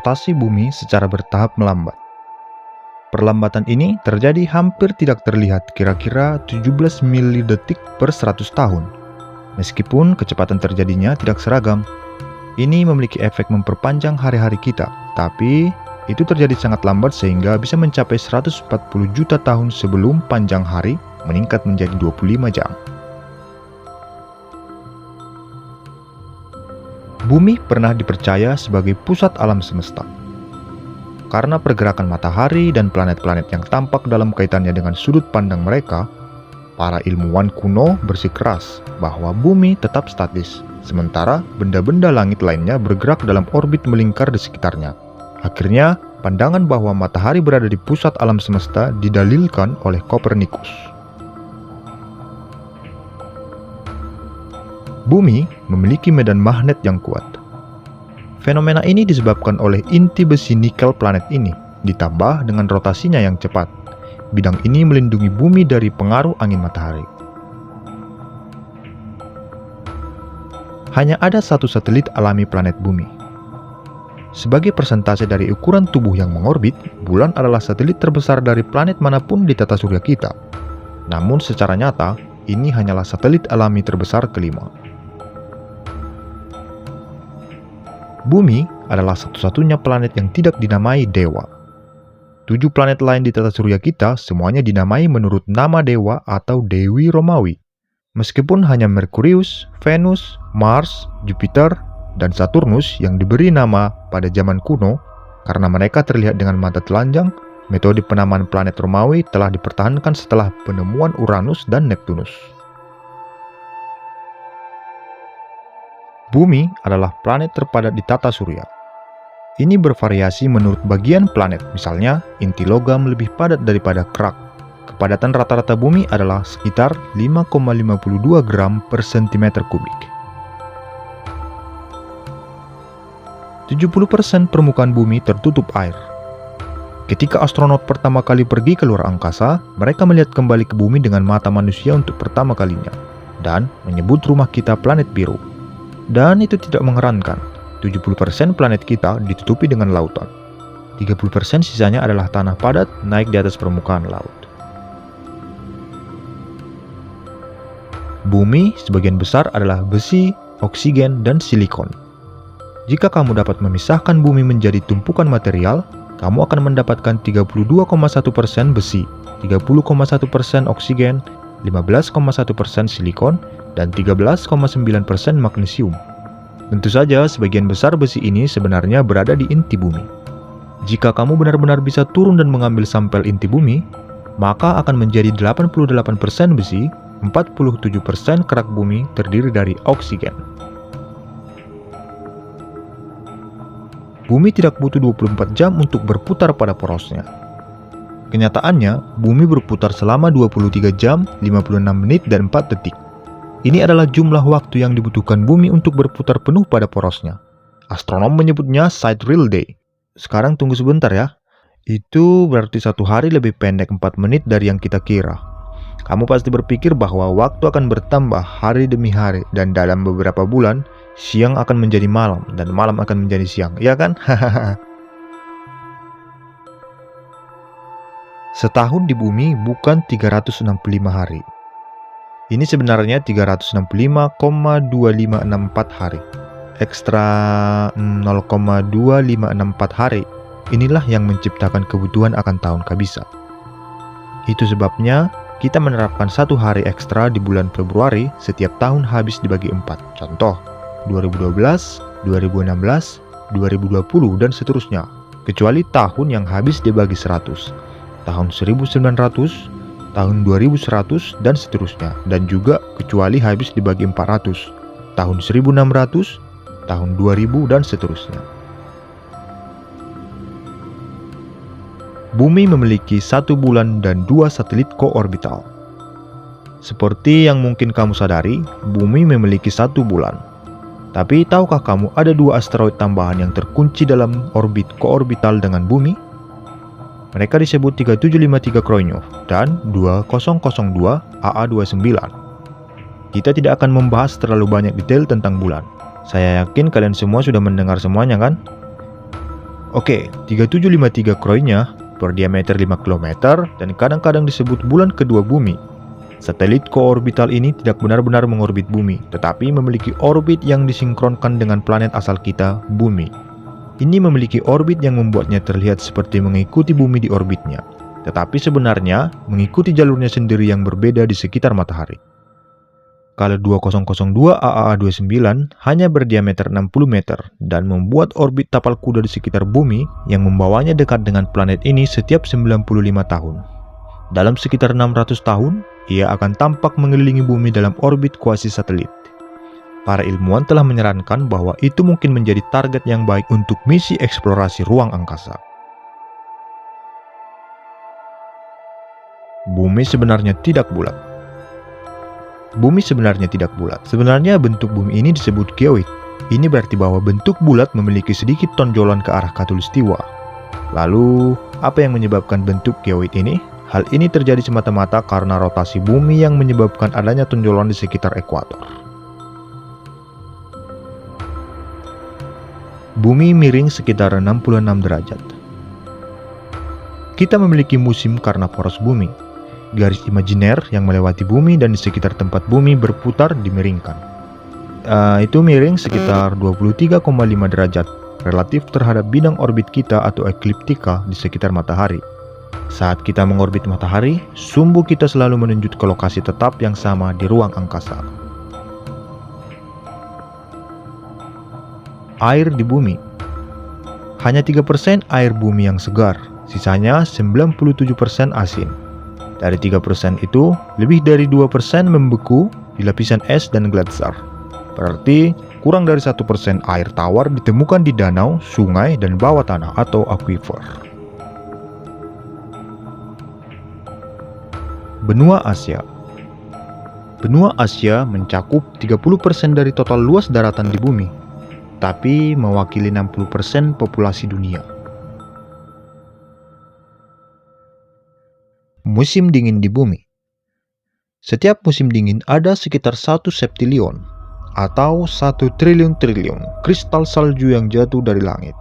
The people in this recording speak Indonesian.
rotasi bumi secara bertahap melambat. Perlambatan ini terjadi hampir tidak terlihat, kira-kira 17 milidetik per 100 tahun. Meskipun kecepatan terjadinya tidak seragam, ini memiliki efek memperpanjang hari-hari kita, tapi itu terjadi sangat lambat sehingga bisa mencapai 140 juta tahun sebelum panjang hari meningkat menjadi 25 jam. Bumi pernah dipercaya sebagai pusat alam semesta. Karena pergerakan matahari dan planet-planet yang tampak dalam kaitannya dengan sudut pandang mereka, para ilmuwan kuno bersikeras bahwa bumi tetap statis, sementara benda-benda langit lainnya bergerak dalam orbit melingkar di sekitarnya. Akhirnya, pandangan bahwa matahari berada di pusat alam semesta didalilkan oleh Kopernikus. Bumi memiliki medan magnet yang kuat. Fenomena ini disebabkan oleh inti besi nikel planet ini, ditambah dengan rotasinya yang cepat. Bidang ini melindungi bumi dari pengaruh angin matahari. Hanya ada satu satelit alami planet bumi. Sebagai persentase dari ukuran tubuh yang mengorbit, bulan adalah satelit terbesar dari planet manapun di tata surya kita. Namun secara nyata, ini hanyalah satelit alami terbesar kelima. Bumi adalah satu-satunya planet yang tidak dinamai dewa. 7 planet lain di tata surya kita semuanya dinamai menurut nama dewa atau dewi Romawi. Meskipun hanya Merkurius, Venus, Mars, Jupiter, dan Saturnus yang diberi nama pada zaman kuno karena mereka terlihat dengan mata telanjang, metode penamaan planet Romawi telah dipertahankan setelah penemuan Uranus dan Neptunus. Bumi adalah planet terpadat di tata surya. Ini bervariasi menurut bagian planet, misalnya inti logam lebih padat daripada kerak. Kepadatan rata-rata bumi adalah sekitar 5,52 gram per cm kubik. 70% permukaan bumi tertutup air. Ketika astronot pertama kali pergi ke luar angkasa, mereka melihat kembali ke bumi dengan mata manusia untuk pertama kalinya, dan menyebut rumah kita planet biru. Dan itu tidak mengherankan, 70% planet kita ditutupi dengan lautan. 30% sisanya adalah tanah padat naik di atas permukaan laut. Bumi sebagian besar adalah besi, oksigen, dan silikon. Jika kamu dapat memisahkan bumi menjadi tumpukan material, kamu akan mendapatkan 32,1% besi, 30,1% oksigen, 15,1% silikon, dan 13,9% magnesium. Tentu saja, sebagian besar besi ini sebenarnya berada di inti bumi. Jika kamu benar-benar bisa turun dan mengambil sampel inti bumi, maka akan menjadi 88% besi, 47% kerak bumi terdiri dari oksigen. Bumi tidak butuh 24 jam untuk berputar pada porosnya. Kenyataannya, bumi berputar selama 23 jam, 56 menit, dan 4 detik. Ini adalah jumlah waktu yang dibutuhkan bumi untuk berputar penuh pada porosnya. Astronom menyebutnya sidereal day. Sekarang tunggu sebentar ya. Itu berarti 1 hari lebih pendek 4 menit dari yang kita kira. Kamu pasti berpikir bahwa waktu akan bertambah hari demi hari, dan dalam beberapa bulan, siang akan menjadi malam, dan malam akan menjadi siang, ya kan? Setahun di bumi bukan 365 hari. Ini sebenarnya 365,2564 hari. Ekstra 0,2564 hari. Inilah yang menciptakan kebutuhan akan tahun kabisa. Itu sebabnya kita menerapkan 1 hari ekstra di bulan Februari setiap tahun habis dibagi 4. Contoh, 2012, 2016, 2020, dan seterusnya. Kecuali tahun yang habis dibagi 100. Tahun 1900, tahun 2100, dan seterusnya. Dan juga kecuali habis dibagi 400. Tahun 1600, tahun 2000, dan seterusnya. Bumi memiliki 1 bulan dan 2 satelit koorbital. Seperti yang mungkin kamu sadari, Bumi memiliki 1 bulan. Tapi tahukah kamu ada 2 asteroid tambahan yang terkunci dalam orbit koorbital dengan Bumi? Mereka disebut 3753 Koronov dan 2002 AA29. Kita tidak akan membahas terlalu banyak detail tentang bulan. Saya yakin kalian semua sudah mendengar semuanya kan? Oke, 3753 Croy-nya berdiameter 5 km dan kadang-kadang disebut bulan kedua bumi. Satelit koorbital ini tidak benar-benar mengorbit bumi, tetapi memiliki orbit yang disinkronkan dengan planet asal kita, bumi. Ini memiliki orbit yang membuatnya terlihat seperti mengikuti bumi di orbitnya, tetapi sebenarnya mengikuti jalurnya sendiri yang berbeda di sekitar matahari. Kala 2002 AAA29 hanya berdiameter 60 meter dan membuat orbit tapal kuda di sekitar bumi yang membawanya dekat dengan planet ini setiap 95 tahun. Dalam sekitar 600 tahun, ia akan tampak mengelilingi bumi dalam orbit kuasi satelit. Para ilmuwan telah menyarankan bahwa itu mungkin menjadi target yang baik untuk misi eksplorasi ruang angkasa. Bumi sebenarnya tidak bulat. Bumi sebenarnya tidak bulat. Sebenarnya bentuk bumi ini disebut geoid. Ini berarti bahwa bentuk bulat memiliki sedikit tonjolan ke arah khatulistiwa. Lalu, apa yang menyebabkan bentuk geoid ini? Hal ini terjadi semata-mata karena rotasi bumi yang menyebabkan adanya tonjolan di sekitar ekuator. Bumi miring sekitar 66 derajat. Kita memiliki musim karena poros bumi. Garis imajiner yang melewati bumi dan di sekitar tempat bumi berputar dimiringkan. Itu miring sekitar 23,5 derajat relatif terhadap bidang orbit kita atau ekliptika di sekitar matahari. Saat kita mengorbit matahari, sumbu kita selalu menunjuk ke lokasi tetap yang sama di ruang angkasa. Air di bumi. Hanya 3% air bumi yang segar, sisanya 97% asin. Dari 3% itu, lebih dari 2% membeku di lapisan es dan gletser. Berarti, kurang dari 1% air tawar ditemukan di danau, sungai, dan bawah tanah atau aquifer. Benua Asia. Benua Asia mencakup 30% dari total luas daratan di bumi, tapi mewakili 60% populasi dunia. Musim dingin di bumi. Setiap musim dingin ada sekitar 1 septilion atau 1 triliun kristal salju yang jatuh dari langit.